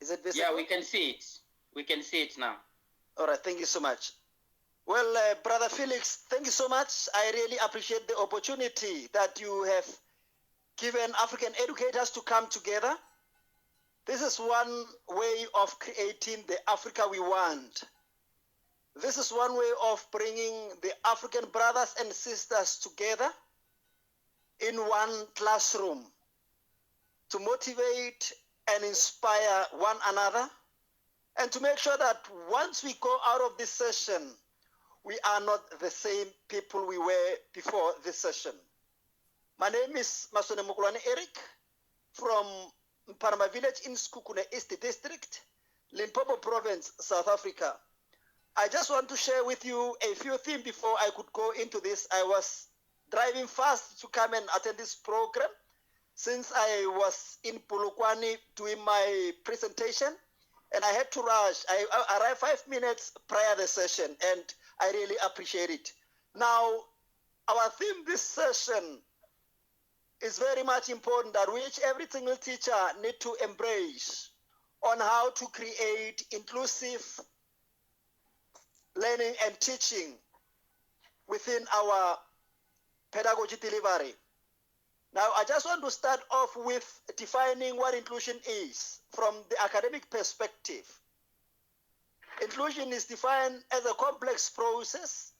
Is it visible? Yeah, we can see it. We can see it now. All right, thank you so much. Well, Brother Felix, thank you so much. I really appreciate the opportunity that you have given African educators to come together. This is one way of creating the Africa we want. This is one way of bringing the African brothers and sisters together in one classroom to motivate and inspire one another, and to make sure that once we go out of this session, we are not the same people we were before this session. My name is Masweneng Mokolwane Eric from Mparama Village in Sekhukhune East District, Limpopo Province, South Africa. I just want to share with you a few things before I could go into this. I was driving fast to come and attend this program since I was in Polokwane doing my presentation, and I had to rush. I arrived 5 minutes prior to the session, and I really appreciate it. Now, our theme this session is very much important, that which every single teacher need to embrace on how to create inclusive learning and teaching within our pedagogy delivery. Now, I just want to start off with defining what inclusion is from the academic perspective. Inclusion is defined as a complex process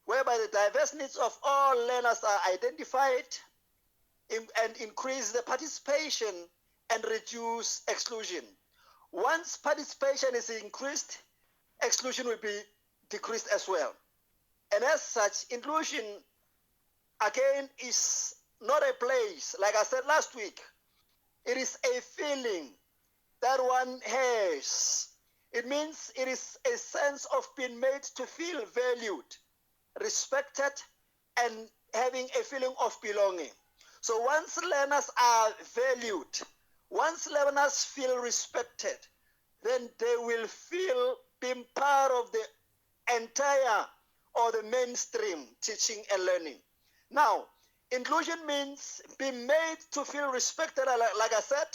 whereby the diverse needs of all learners are identified and increase the participation and reduce exclusion. Once participation is increased, exclusion will be decreased as well. And as such, inclusion, again, is not a place, like I said last week. It is a feeling that one has. It means it is a sense of being made to feel valued, respected, and having a feeling of belonging. So once learners are valued, once learners feel respected, then they will feel being part of the entire or the mainstream teaching and learning. Now, inclusion means being made to feel respected, like I said,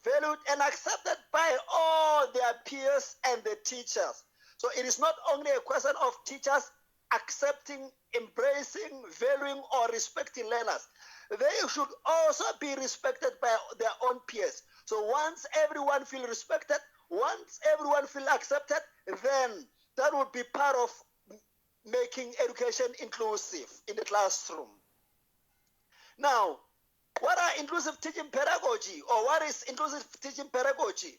valued and accepted by all their peers and the teachers. So it is not only a question of teachers accepting, embracing, valuing, or respecting learners. They should also be respected by their own peers. So once everyone feels respected, once everyone feels accepted, then that would be part of making education inclusive in the classroom. Now, what are inclusive teaching pedagogy, or what is inclusive teaching pedagogy?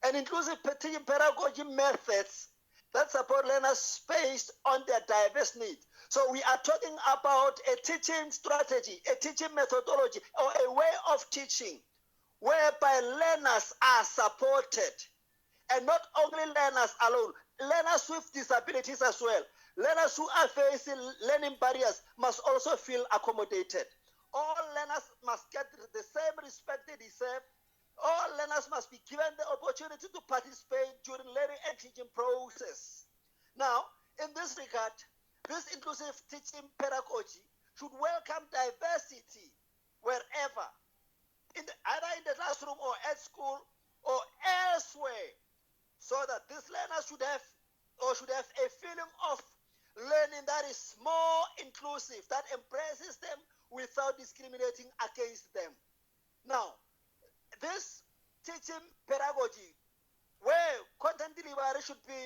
And inclusive teaching pedagogy methods that support learners based on their diverse needs. So we are talking about a teaching strategy, a teaching methodology, or a way of teaching whereby learners are supported. And not only learners alone, learners with disabilities as well. Learners who are facing learning barriers must also feel accommodated. All learners must get the same respect they deserve. All learners must be given the opportunity to participate during learning and teaching process. Now, in this regard, this inclusive teaching pedagogy should welcome diversity wherever, either in the classroom or at school or elsewhere, so that these learners should have a feeling of learning that is more inclusive, that embraces them without discriminating against them. Now, this teaching pedagogy, where content delivery should be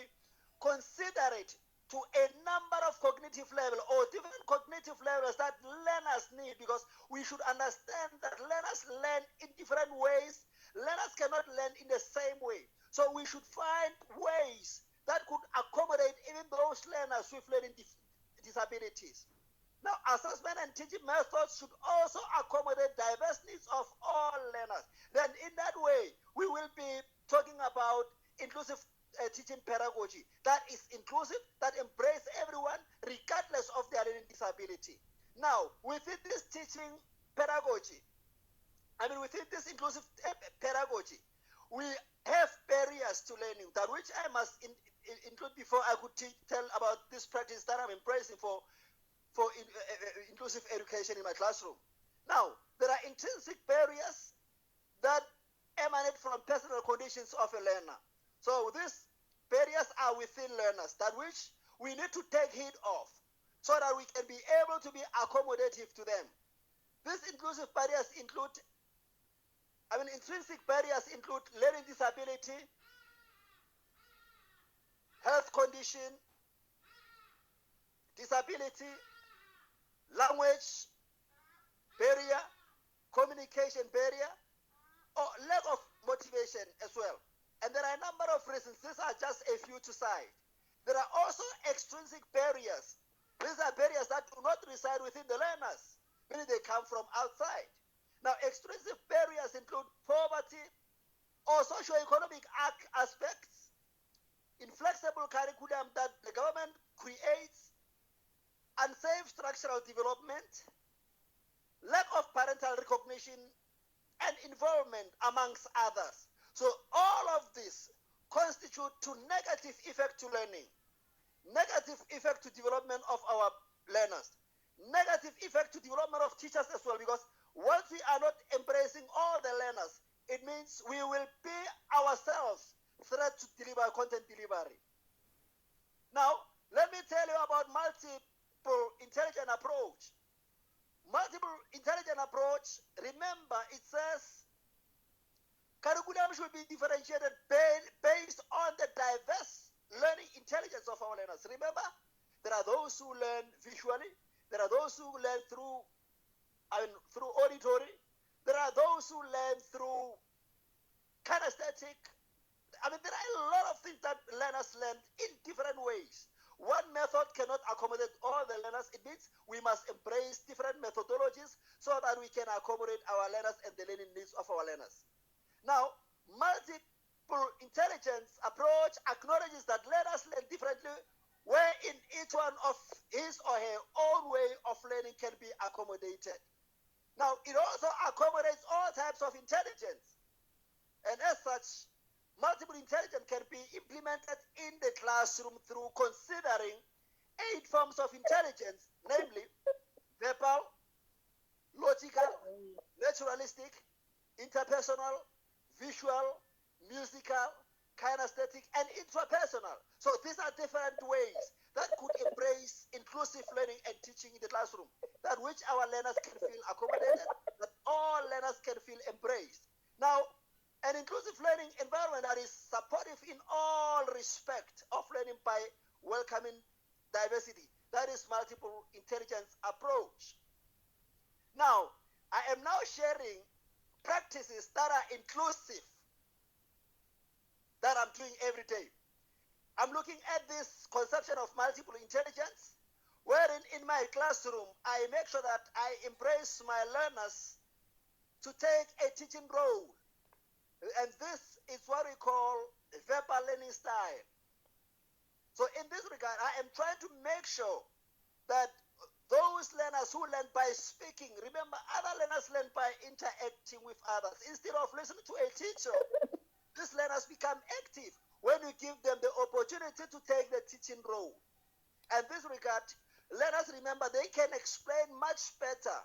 considerate to a number of cognitive levels or different cognitive levels that learners need, because we should understand that learners learn in different ways. Learners cannot learn in the same way. So we should find ways that could accommodate even those learners with learning disabilities. Now, assessment and teaching methods should also accommodate diverse needs of all learners. Then in that way, we will be talking about inclusive teaching pedagogy that is inclusive, that embraces everyone regardless of their learning disability. Now, within this teaching pedagogy, within this inclusive pedagogy, we have barriers to learning, that which I must include before I could tell about this practice that I'm embracing for inclusive education in my classroom. Now, there are intrinsic barriers that emanate from personal conditions of a learner. So these barriers are within learners that which we need to take heed of so that we can be able to be accommodative to them. These inclusive barriers include, intrinsic barriers include learning disability, health condition, disability, language barrier, communication barrier, or lack of motivation as well. And there are a number of reasons. These are just a few to cite. There are also extrinsic barriers. These are barriers that do not reside within the learners, meaning they come from outside. Now, extrinsic barriers include poverty or socio-economic aspects, inflexible curriculum that the government creates, unsafe structural development, lack of parental recognition, and involvement, amongst others. So all of this constitute to negative effect to learning, negative effect to development of our learners, negative effect to development of teachers as well, because once we are not embracing all the learners, it means we will be ourselves threat to deliver content delivery. Now, let me tell you about multiple intelligent approach. Multiple intelligent approach, remember it says curriculum should be differentiated based on the diverse learning intelligence of our learners. Remember, there are those who learn visually, there are those who learn through auditory, there are those who learn through kinesthetic. There are a lot of things that learners learn in different ways. One method cannot accommodate all the learners. It means we must embrace different methodologies so that we can accommodate our learners and the learning needs of our learners. Now, multiple intelligence approach acknowledges that learners learn differently, where in each one of his or her own way of learning can be accommodated. Now, it also accommodates all types of intelligence. And as such, multiple intelligence can be implemented in the classroom through considering 8 forms of intelligence, namely verbal, logical, naturalistic, interpersonal, visual, musical, kinesthetic, and intrapersonal. So these are different ways that could embrace inclusive learning and teaching in the classroom, that which our learners can feel accommodated, that all learners can feel embraced. Now, an inclusive learning environment that is supportive in all respect of learning by welcoming diversity. That is multiple intelligence approach. Now, I am now sharing practices that are inclusive that I'm doing every day. I'm looking at this conception of multiple intelligence, wherein in my classroom, I make sure that I embrace my learners to take a teaching role. And this is what we call verbal learning style. So in this regard, I am trying to make sure that those learners who learn by speaking, remember, other learners learn by interacting with others. Instead of listening to a teacher, these learners become active when you give them the opportunity to take the teaching role. And in this regard, learners, remember, they can explain much better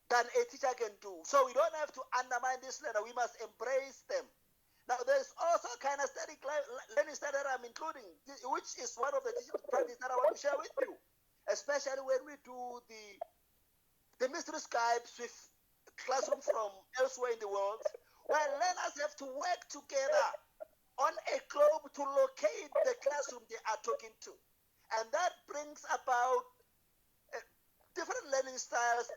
than a teacher can do. So we don't have to undermine this learner. We must embrace them. Now, there's also kinesthetic learning style that I'm including, which is one of the teaching practices that I want to share with you, especially when we do the mystery Skypes with classrooms from elsewhere in the world, where learners have to work together on a globe to locate the classroom they are talking to. And that brings about different learning styles,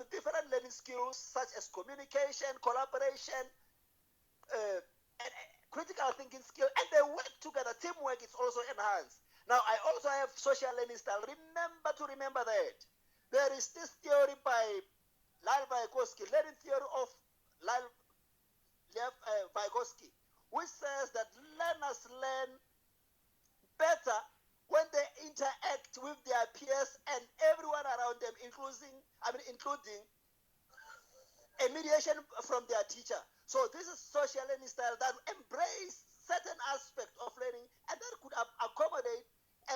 different learning skills such as communication, collaboration, and critical thinking skill, and they work together. Teamwork is also enhanced. Now, I also have social learning style. Remember that. There is this theory by Lev Vygotsky, learning theory of Lev Vygotsky, which says that learners learn better when they interact with their peers and everyone around them, including a mediation from their teacher. So this is social learning style that embrace certain aspects of learning and that could accommodate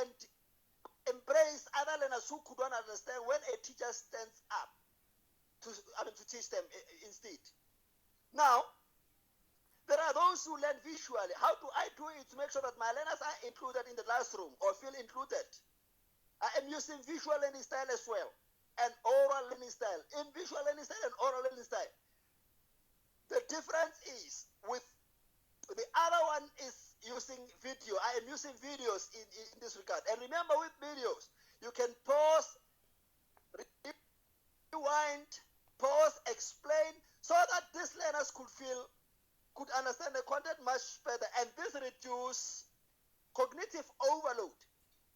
and embrace other learners who could not understand when a teacher stands up to teach them instead. Now, are those who learn visually. How do I do it to make sure that my learners are included in the classroom or feel included? I am using visual learning style as well and oral learning style. In visual learning style and oral learning style, the difference is with the other one is using video. I am using videos in this regard. And remember, with videos, you can pause, rewind, pause, explain, so that these learners could understand the content much better. And this reduces cognitive overload.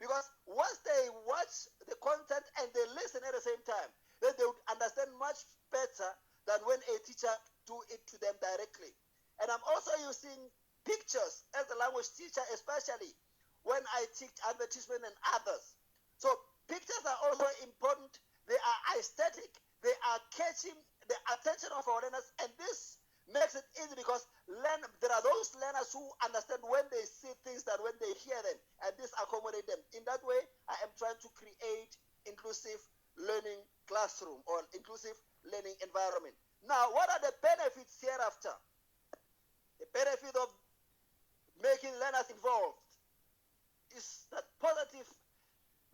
Because once they watch the content and they listen at the same time, then they would understand much better than when a teacher do it to them directly. And I'm also using pictures as a language teacher, especially when I teach advertisement and others. So pictures are also important. They are aesthetic. They are catching the attention of our learners. And this makes it easy because there are those learners who understand when they see things than when they hear them. And this accommodates them. In that way, I am trying to create inclusive learning classroom or inclusive learning environment. Now, what are the benefits hereafter? The benefit of making learners involved is that positive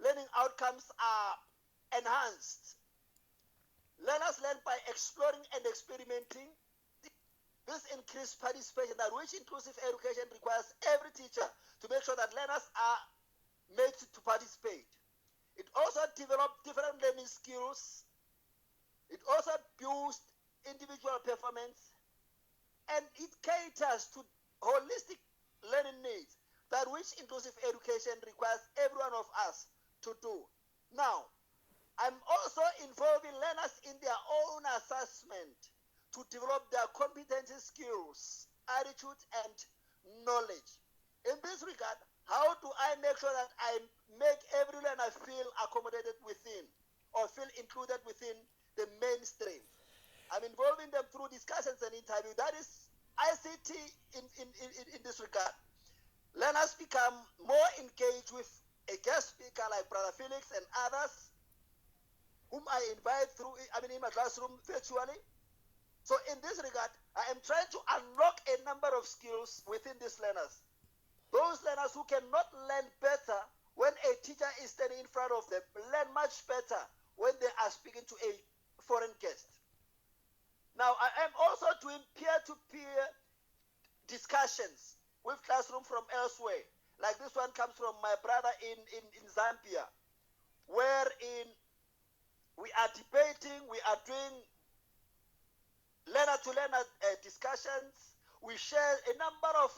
learning outcomes are enhanced. Learners learn by exploring and experimenting. This increased participation, that which inclusive education requires every teacher to make sure that learners are made to participate. It also develops different learning skills. It also boosts individual performance, and it caters to holistic learning needs, that which inclusive education requires every one of us to do. Now, I'm also involving learners in their own assessment to develop their competency, skills, attitude, and knowledge. In this regard, how do I make sure that I make every learner feel accommodated within or feel included within the mainstream? I'm involving them through discussions and interviews. That is ICT in this regard. Learners become more engaged with a guest speaker like Brother Felix and others, whom I invite in my classroom virtually. So in this regard, I am trying to unlock a number of skills within these learners. Those learners who cannot learn better when a teacher is standing in front of them, learn much better when they are speaking to a foreign guest. Now, I am also doing peer-to-peer discussions with classroom from elsewhere. Like this one comes from my brother in Zambia, wherein we are debating, we are doing learner-to-learner discussions. We share a number of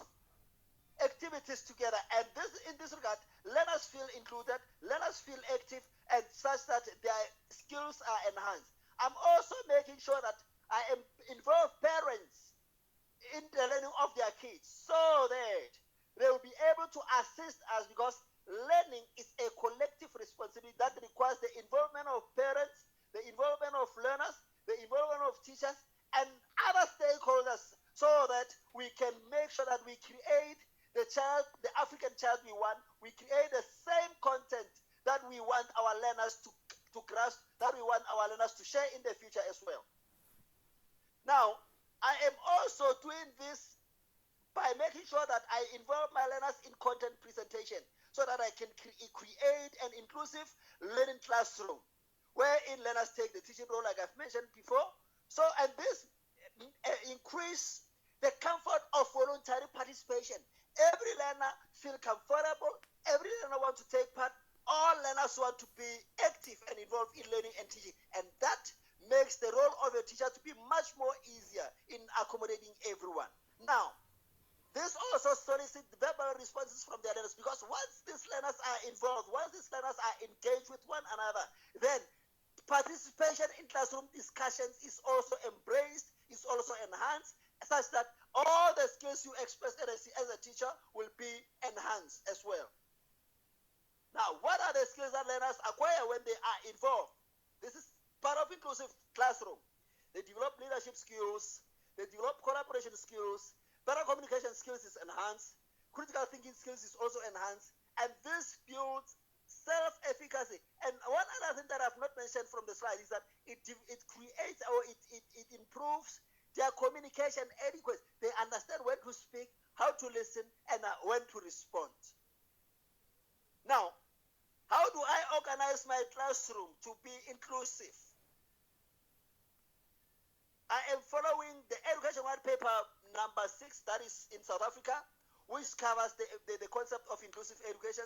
activities together, and in this regard, learners feel included, learners feel active, and such that their skills are enhanced. I'm also making sure that I involve parents in the learning of their kids so that they will be able to assist us, because learning is a collective responsibility that requires the involvement of parents, the involvement of learners, the involvement of teachers, and other stakeholders, so that we can make sure that we create the African child we want. We create the same content that we want our learners to grasp, that we want our learners to share in the future as well. Now, I am also doing this by making sure that I involve my learners in content presentation so that I can create an inclusive learning classroom wherein learners take the teaching role like I've mentioned before. So, and this increase the comfort of voluntary participation. Every learner feel comfortable, every learner wants to take part, all learners want to be active and involved in learning and teaching, and that makes the role of a teacher to be much more easier in accommodating everyone. Now, this also solicits verbal responses from their learners, because once these learners are involved, once these learners are engaged with one another, then participation in classroom discussions is also embraced, is also enhanced, such that all the skills you express as a teacher will be enhanced as well. Now, what are the skills that learners acquire when they are involved? This is part of inclusive classroom. They develop leadership skills, they develop collaboration skills, better communication skills is enhanced, critical thinking skills is also enhanced, and this builds self-efficacy. And one other thing that I've not mentioned from the slide is that it creates or it improves their communication adequate. They understand when to speak, how to listen, and when to respond. Now, how do I organize my classroom to be inclusive? I am following the Education White Paper number 6, that is in South Africa, which covers the concept of inclusive education,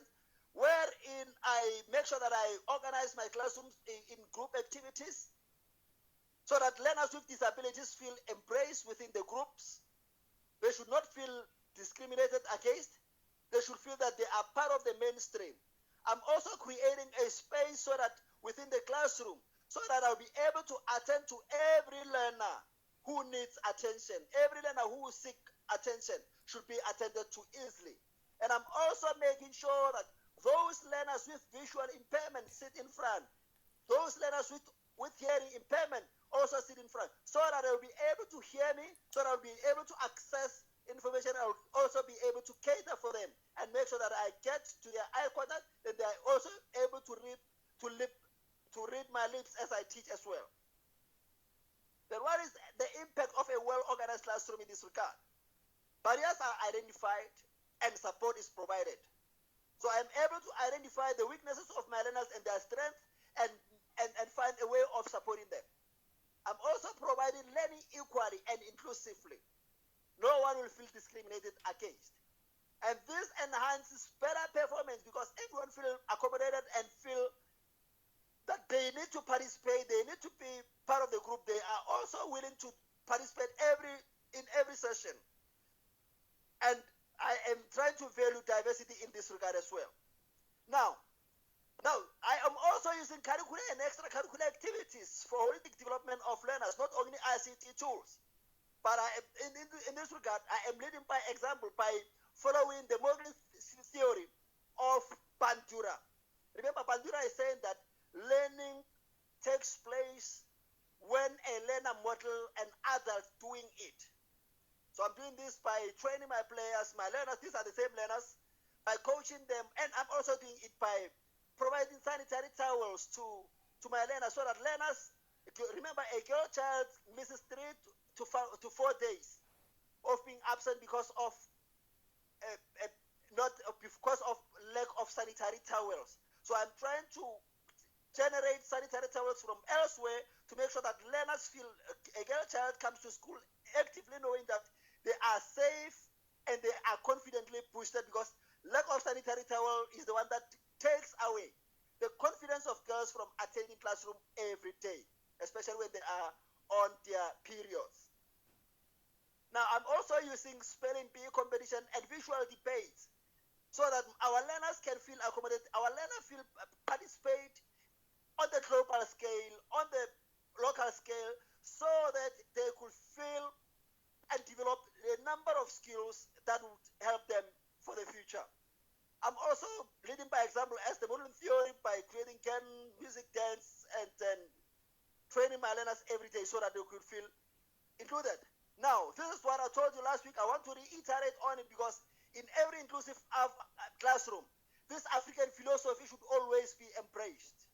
wherein I make sure that I organize my classrooms in group activities so that learners with disabilities feel embraced within the groups. They should not feel discriminated against. They should feel that they are part of the mainstream. I'm also creating a space so that within the classroom, so that I'll be able to attend to every learner who needs attention. Every learner who will seek attention should be attended to easily. And I'm also making sure that those learners with visual impairment sit in front. Those learners with hearing impairment also sit in front, so that they'll be able to hear me, so that I'll be able to access information. I'll also be able to cater for them and make sure that I get to their eye contact, and they're also able to read my lips as I teach as well. Then what is the impact of a well-organized classroom in this regard? Barriers are identified and support is provided. So I'm able to identify the weaknesses of my learners and their strengths and find a way of supporting them. I'm also providing learning equally and inclusively. No one will feel discriminated against. And this enhances better performance because everyone feels accommodated and feel that they need to participate, they need to be part of the group. They are also willing to participate in every session. And I am trying to value diversity in this regard as well. Now, I am also using curricular and extracurricular activities for holistic development of learners, not only ICT tools. But in this regard, I am leading by example by following the modern theory of Bandura. Remember, Bandura is saying that learning takes place when a learner model an adult doing it. So I'm doing this by training my players, my learners. These are the same learners, by coaching them, and I'm also doing it by providing sanitary towels to my learners, so that learners, remember, a girl child misses 3 to 4 days of being absent because of lack of sanitary towels. So I'm trying to generate sanitary towels from elsewhere to make sure that learners feel a girl child comes to school actively knowing that they are safe and they are confidently boosted, because lack of sanitary towel is the one that takes away the confidence of girls from attending classroom every day, especially when they are on their periods. Now, I'm also using spelling bee competition and visual debates so that our learners can feel accommodated, our learners feel participate on the global scale, on the local scale, so that they could feel and develop a number of skills that would help them for the future. I'm also leading by example as the modern theory by creating music, dance, and then training my learners every day so that they could feel included. Now, this is what I told you last week. I want to reiterate on it because in every inclusive classroom, this African philosophy should always be embraced.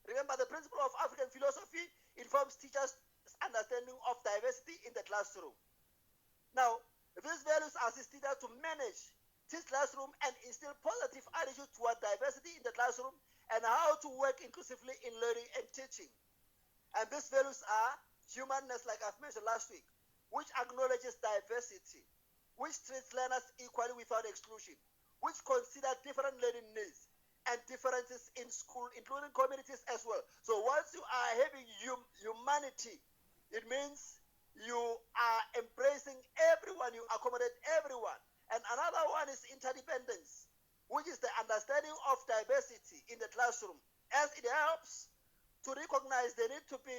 Remember, the principle of African philosophy informs teachers' understanding of diversity in the classroom. Now, these values assist teachers to manage this classroom and instill positive attitude toward diversity in the classroom and how to work inclusively in learning and teaching. And these values are humanness, like I've mentioned last week, which acknowledges diversity, which treats learners equally without exclusion, which consider different learning needs and differences in school, including communities as well. So once you are having humanity, it means you are embracing everyone, you accommodate everyone. And another one is interdependence, which is the understanding of diversity in the classroom, as it helps to recognize the need to be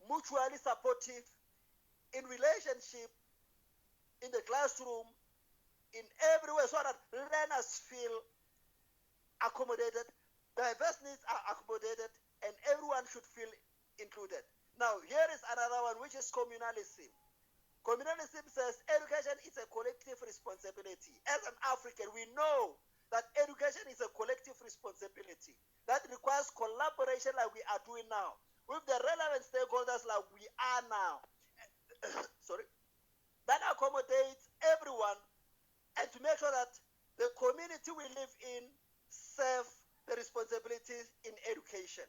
mutually supportive in relationship, in the classroom, in every way, so that learners feel accommodated, diverse needs are accommodated, and everyone should feel included. Now, here is another one, which is communalism. Communalism says education is a collective responsibility. As an African, we know that education is a collective responsibility that requires collaboration like we are doing now, with the relevant stakeholders like we are now. responsibilities in education.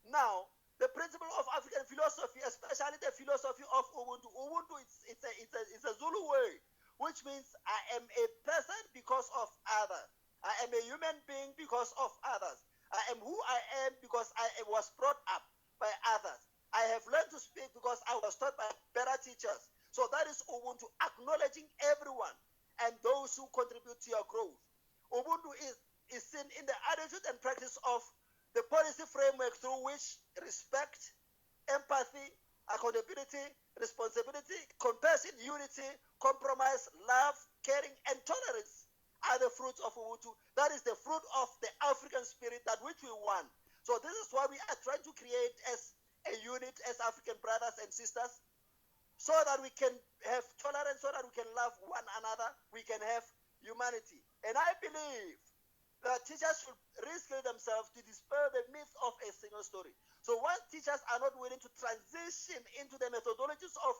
Now, the principle of African philosophy, especially the philosophy of Ubuntu. Ubuntu it's a Zulu word, which means I am a person because of others. I am a human being because of others. I am who I am because I was brought up by others. I have learned to speak because I was taught by better teachers. So that is Ubuntu, acknowledging everyone and those who contribute to your growth. Ubuntu is seen in the attitude and practice of the policy framework through which respect, empathy, accountability, responsibility, compassion, unity, compromise, love, caring, and tolerance are the fruits of Ubuntu. That is the fruit of the African spirit that which we want. So this is what we are trying to create as a unit, as African brothers and sisters, so that we can have tolerance, so that we can love one another, we can have humanity. And I believe that teachers should reskill themselves to dispel the myth of a single story. So once teachers are not willing to transition into the methodologies of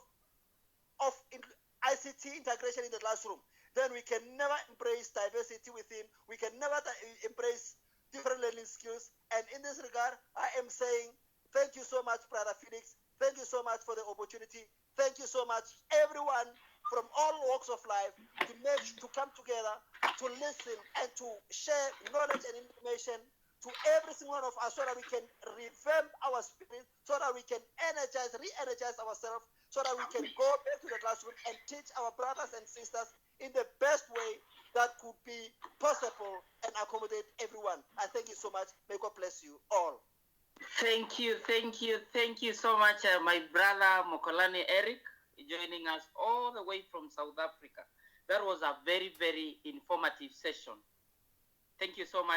ICT integration in the classroom, then we can never embrace diversity within, we can never embrace different learning skills. And in this regard, I am saying thank you so much, Brother Felix. Thank you so much for the opportunity. Thank you so much, everyone from all walks of life, to come together, to listen, and to share knowledge and information to every single one of us, so that we can revamp our spirit, so that we can re-energize ourselves, so that we can go back to the classroom and teach our brothers and sisters in the best way that could be possible and accommodate everyone. I thank you so much. May God bless you all. Thank you so much, my brother Mokolwane Eric, joining us all the way from South Africa. That was a very, very informative session. Thank you so much.